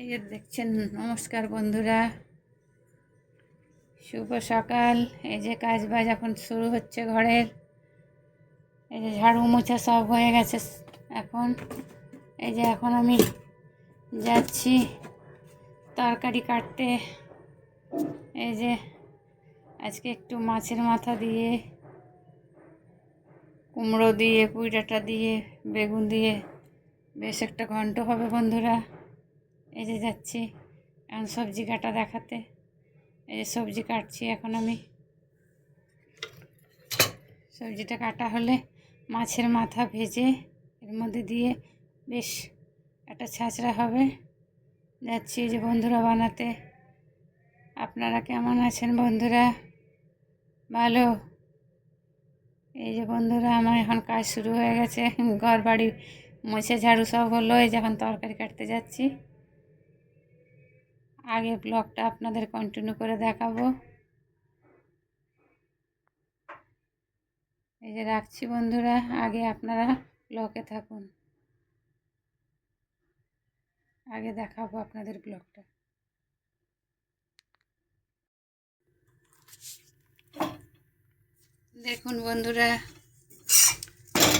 এই যে দেখছেন, নমস্কার বন্ধুরা, শুভ সকাল। এই যে কাজ বাজ এখন শুরু হচ্ছে ঘরের। এই যে ঝাড়ু মোছা সব হয়ে গেছে এখন। এই যে এখন আমি যাচ্ছি তরকারি কাটতে। এই যে আজকে একটু মাছের মাথা দিয়ে, কুমড়ো দিয়ে, পুঁই ডাঁটা দিয়ে, বেগুন দিয়ে বেশ একটা ঘন্ট হবে বন্ধুরা। এই যে যাচ্ছি এখন সবজি কাটা দেখাতে। এই যে সবজি কাটছি এখন আমি। সবজিটা কাটা হলে মাছের মাথা ভেজে এর মধ্যে দিয়ে বেশ একটা ছাঁচড়া হবে। যাচ্ছি এই যে বন্ধুরা বানাতে। আপনারা কেমন আছেন বন্ধুরা? ভালো? এই যে বন্ধুরা আমার এখন কাজ শুরু হয়ে গেছে, ঘর বাড়ি মুছে ঝাড়ু সব হলো। এই যখন তরকারি কাটতে যাচ্ছি, আগে ব্লগটা আপনাদের কন্টিনিউ করে দেখাবো। এই যে রাখছি বন্ধুরা, আগে আপনারা ব্লগে থাকুন, আগে দেখাবো আপনাদের ব্লগটা। দেখুন বন্ধুরা,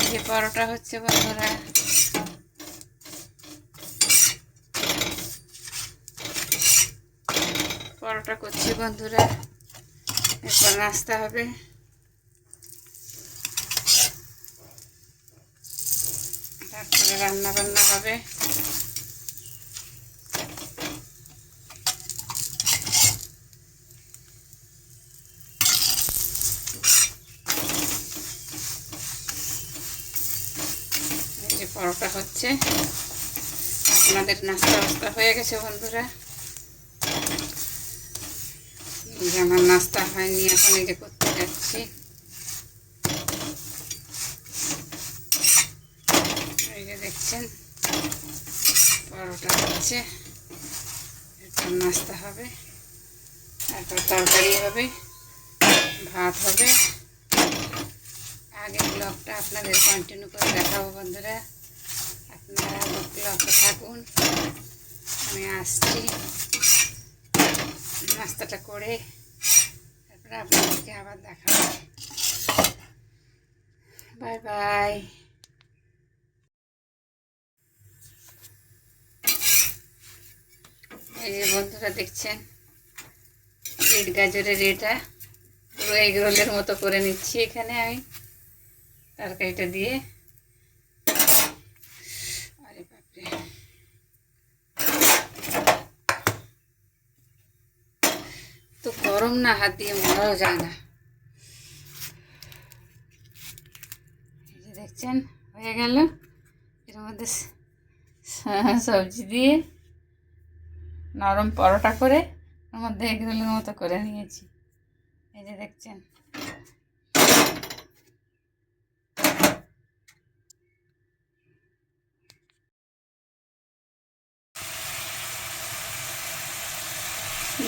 এই যে পরোটা হচ্ছে বন্ধুরা। পরোটা করছি বন্ধুরা, এরপর নাস্তা হবে। তারপরে রান্না বান্না হবে। এই যে পরোটা হচ্ছে, আপনাদের নাস্তা বাস্তা হয়ে গেছে বন্ধুরা। আমার নাস্তা হয়নি, এখন এই যে করতে যাচ্ছি। এই যে দেখছেন পরোটা হচ্ছে, এরপর নাস্তা হবে, তারপর তরকারি হবে, ভাত হবে। আগে ব্লগটা আপনাদের কন্টিনিউ করে দেখাবো বন্ধুরা, আপনারা ব্লগে থাকুন। আমি আসছি, নাস্তাটা করে তারপরে আপনাদেরকে আবার দেখাবো। Bye bye. এই যে বন্ধুরা দেখছেন, রেড গাজরের এটা পুরো এগ রোলের মতো করে নিচ্ছি এখানে আমি তরকারিটা দিয়ে। আরে বাপরে, তো গরম না, হাত দিয়ে মরাও যায় না। এই যে দেখছেন হয়ে গেল। এর মধ্যে সবজি দিয়ে নরম পরোটা করে ওর মধ্যে এগ রোলের মতো করে নিয়েছি। এই যে দেখছেন।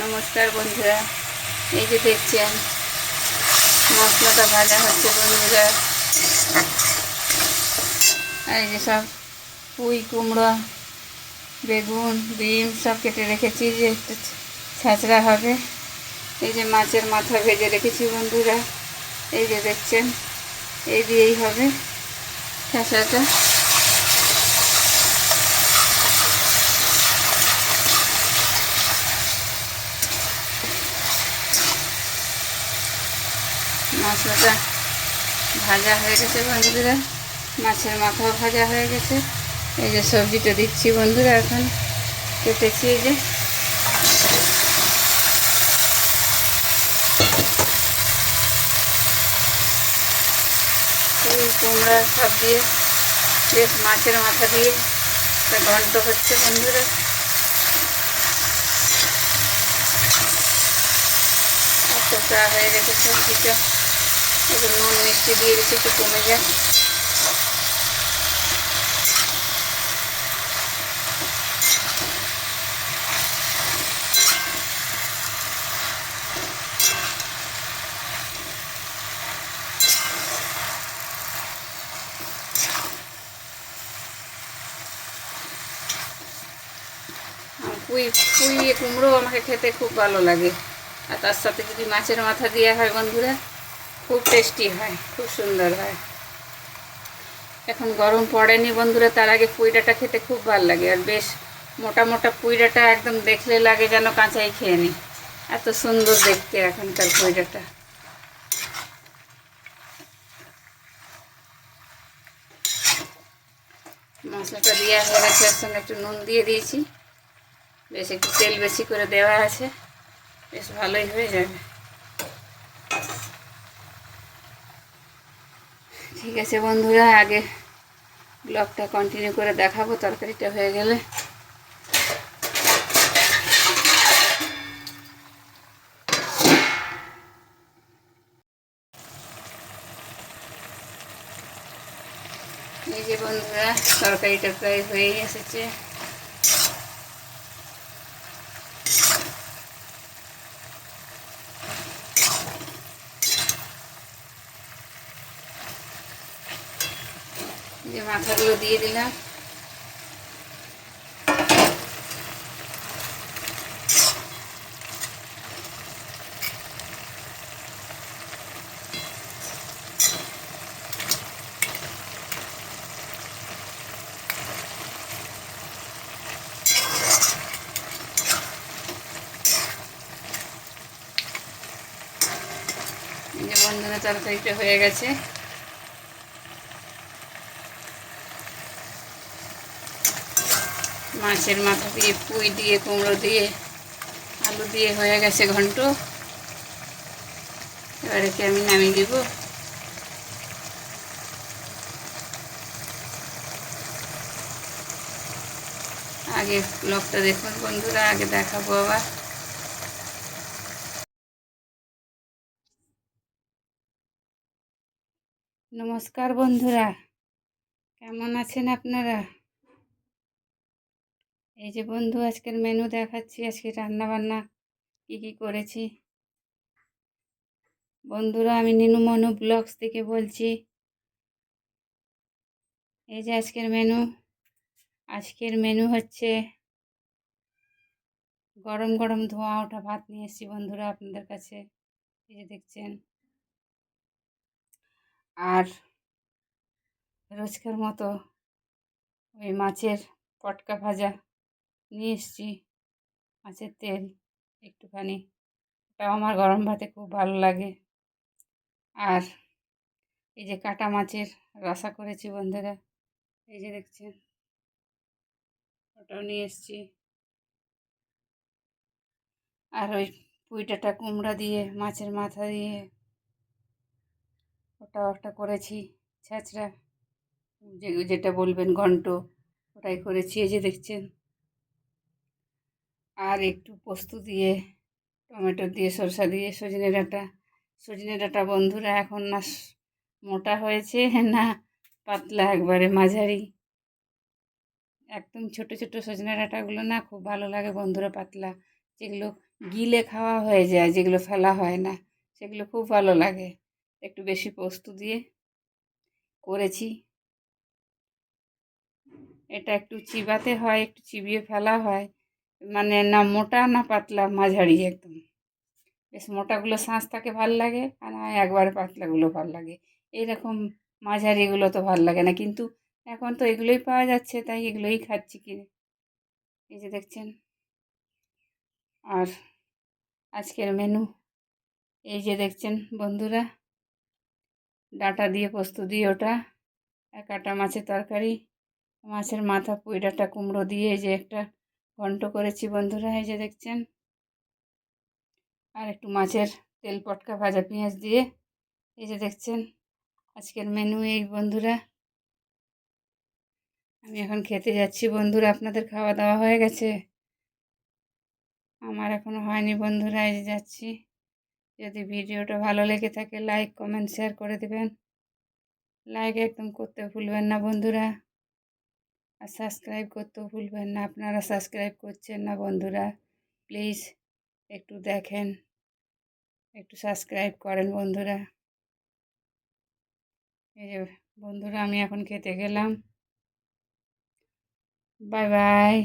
নমস্কার বন্ধুরা, এই যে দেখছেন মশলাটা ভাজা হচ্ছে বন্ধুরা। আর এই যে সব পুঁই, কুমড়ো, বেগুন, বিম সব কেটে রেখেছি, যে একটু ছাঁচড়া হবে। এই যে মাছের মাথা ভেজে রেখেছি বন্ধুরা। এই যে দেখছেন, এই দিয়েই হবে ছাঁচড়াটা। মশলাটা ভাজা হয়ে গেছে বন্ধুরা, মাছের মাথাও ভাজা হয়ে গেছে। এই যে সবজিটা দিচ্ছি বন্ধুরা, এখন কেটেছি। এই যে কুমড়া সব দিয়ে বেশ মাছের মাথা দিয়ে একটা ঘন্ট হচ্ছে বন্ধুরা। কষা হয়ে গেছে সবজিটা, একটু নুন মিষ্টি দিয়ে দিচ্ছি, একটু কমে যায়। পুঁই পুঁই কুমড়ো আমাকে খেতে খুব ভালো লাগে, আর তার সাথে যদি মাছের মাথা দেওয়া হয় বন্ধুরা খুব টেস্টি হয়, খুব সুন্দর হয়। এখন গরম পড়েনি বন্ধুরা, তার আগে পুঁই ডাঁটা খেতে খুব ভালো লাগে, আর বেশ মোটা মোটা পুঁই ডাঁটা একদম দেখলে লাগে যেন কাঁচাই খেয়ে নিই, এত সুন্দর দেখতে এখনকার পুঁই ডাঁটা। মশলাটা দেওয়া হয়ে গেছে, এর সঙ্গে একটু নুন দিয়ে দিয়েছি, বেশ একটু তেল বেশি করে দেওয়া আছে, বেশ ভালোই হয়ে যাবে। ঠিক আছে বন্ধুরা, আগে ব্লগটা কন্টিনিউ করে দেখাবো তরকারিটা হয়ে গেলে। এই যে বন্ধুরা, তরকারিটা প্রায় হয়েই এসেছে। যে মাথাগুলো দিয়ে দিলাম, এই যে বন্ধুরা তরকারিটা হয়ে গেছে। মাছের মাথা দিয়ে, পুঁই দিয়ে, কুমড়ো দিয়ে, আলু দিয়ে হয়ে গেছে ঘন্ট। এবারে কি আমি নামিয়ে দিব। আগে ব্লগটা দেখুন বন্ধুরা, আগে দেখাবো আবার। নমস্কার বন্ধুরা, কেমন আছেন আপনারা? এই যে বন্ধু, আজকের মেনু দেখাচ্ছি, আজকে রান্না বান্না কী কী করেছি। বন্ধুরা, আমি নিনু মনু ব্লগস থেকে বলছি। এই যে আজকের মেনু হচ্ছে গরম গরম ধোঁয়া ওঠা ভাত নিয়ে এসেছি বন্ধুরা আপনাদের কাছে, এই যে দেখছেন। আর রোজকার মতো ওই মাছের পটকা ভাজা নিয়ে এসেছি, মাছের তেল একটুখানি, ওটাও আমার গরম ভাতে খুব ভালো লাগে। আর এই যে কাটা মাছের রসা করেছি বন্ধুরা, এই যে দেখছেন, ওটাও নিয়ে এসেছি। আর ওই পুঁইডাঁটা কুমড়া দিয়ে, মাছের মাথা দিয়ে ওটাও একটা করেছি, ছ্যাঁচড়া, যেটা বলবেন ঘন্ট, ওটাই করেছি, এই যে দেখছেন। আর একটু পোস্ত দিয়ে, টমেটো দিয়ে, সরষা দিয়ে, সজনে ডাঁটা বন্ধুরা এখন না মোটা হয়েছে না পাতলা, একবারে মাঝারি, একদম ছোট ছোট সজনে ডাঁটাগুলো না খুব ভালো লাগে বন্ধুরা, পাতলা, যেগুলো গিলে খাওয়া হয়ে যায়, যেগুলো ফেলা হয় না, সেগুলো খুব ভালো লাগে। একটু বেশি পোস্ত দিয়ে করেছি। এটা একটু চিবাতে হয়, একটু চিবিয়ে ফেলা হয়, মানে না মোটা না পাতলা, মাঝারি একদম। বেশ মোটাগুলো শাঁস থাকে ভাল লাগে, আর না একবারে পাতলাগুলো ভাল লাগে, এইরকম মাঝারিগুলো তো ভাল লাগে না। কিন্তু এখন তো এগুলোই পাওয়া যাচ্ছে, তাই এগুলোই খাচ্ছি কিনে, এই যে দেখছেন। আর আজকের মেনু এই যে দেখছেন বন্ধুরা, ডাঁটা দিয়ে, পোস্ত দিয়ে ওটা, আর কাটা মাছের তরকারি, মাছের মাথা, পুঁই ডাঁটা, কুমড়ো দিয়ে এই যে একটা ঘন্ট করেছি বন্ধুরা, এই যে দেখছেন। আর একটু মাছের তেল পটকা ভাজা পেঁয়াজ দিয়ে, এই যে দেখছেন। আজকের মেনু এই বন্ধুরা। আমি এখন খেতে যাচ্ছি বন্ধুরা, আপনাদের খাওয়া দাওয়া হয়ে গেছে? আমার এখনও হয়নি বন্ধুরা, এই যে যাচ্ছি। যদি ভিডিওটা ভালো লেগে থাকে লাইক, কমেন্ট, শেয়ার করে দেবেন। লাইক একদম করতে ভুলবেন না বন্ধুরা, আর সাবস্ক্রাইব করতেও ভুলবেন না। আপনারা সাবস্ক্রাইব করছেন না বন্ধুরা, প্লিজ একটু দেখেন, একটু সাবস্ক্রাইব করেন বন্ধুরা। এই যে বন্ধুরা, আমি এখন খেতে গেলাম, বাই বাই।